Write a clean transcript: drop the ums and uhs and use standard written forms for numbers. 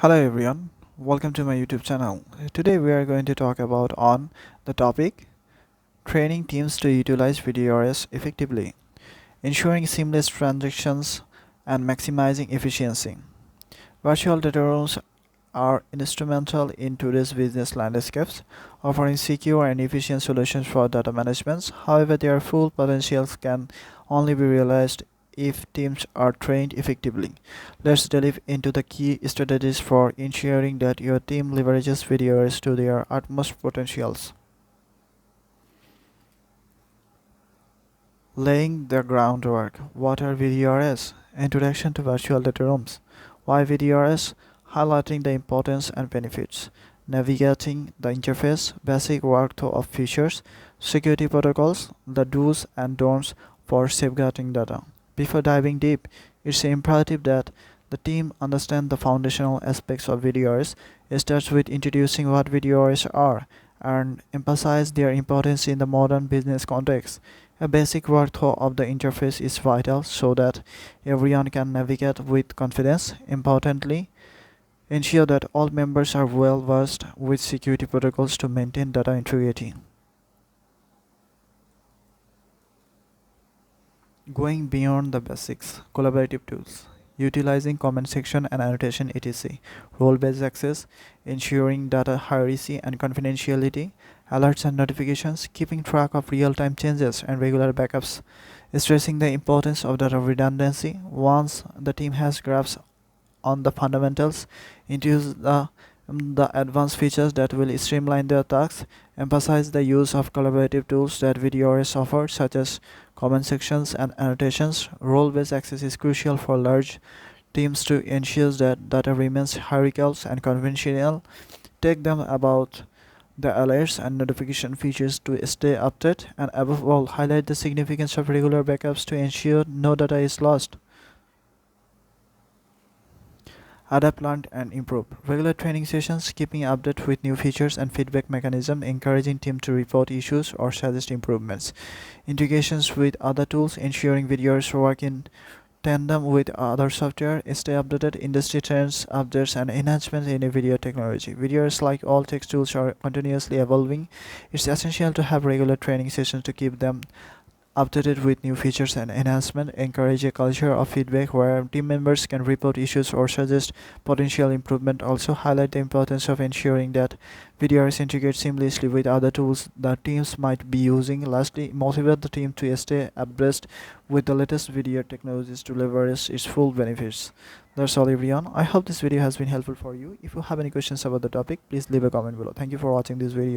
Hello everyone, welcome to my YouTube channel. Today we are going to talk about on the topic training teams to utilize VDRs effectively, ensuring seamless transactions and maximizing efficiency. Virtual data rooms are instrumental in today's business landscapes, offering secure and efficient solutions for data management. However, their full potentials can only be realized if teams are trained effectively. Let's delve into the key strategies for ensuring that your team leverages VDRs to their utmost potentials. Laying the groundwork. What are VDRs? Introduction to virtual data rooms. Why VDRs? Highlighting the importance and benefits. Navigating the interface, basic workflow of features, security protocols, the do's and don'ts for safeguarding data. Before diving deep, it's imperative that the team understand the foundational aspects of VDRs. It starts with introducing what VDRs are and emphasize their importance in the modern business context. A basic workflow of the interface is vital so that everyone can navigate with confidence. Importantly, ensure that all members are well versed with security protocols to maintain data integrity. Going beyond the basics, collaborative tools. Utilizing comment section and annotation etc. Role-based access, ensuring data hierarchy and confidentiality, alerts and notifications, keeping track of real-time changes and regular backups, stressing the importance of data redundancy. Once the team has grasped on the fundamentals, introduce the advanced features that will streamline their tasks, emphasize the use of collaborative tools that VDRs offer, such as comment sections and annotations. Role-based access is crucial for large teams to ensure that data remains hierarchical and confidential. Take them about the alerts and notification features to stay updated, and above all, highlight the significance of regular backups to ensure no data is lost. Adapt, learn, and improve. Regular training sessions, keeping update with new features and feedback mechanism, encouraging team to report issues or suggest improvements. Integrations with other tools, ensuring videos work in tandem with other software. Stay updated, industry trends, updates, and enhancements in video technology. Videos, like all tech tools, are continuously evolving. It's essential to have regular training sessions to keep them updated with new features and enhancement. Encourage a culture of feedback where team members can report issues or suggest potential improvement. Also highlight the importance of ensuring that VDRs integrate seamlessly with other tools that teams might be using. Lastly, motivate the team to stay abreast with the latest video technologies to leverage its full benefits. That's all everyone. I hope this video has been helpful for you. If you have any questions about the topic, please leave a comment below. Thank you for watching this video.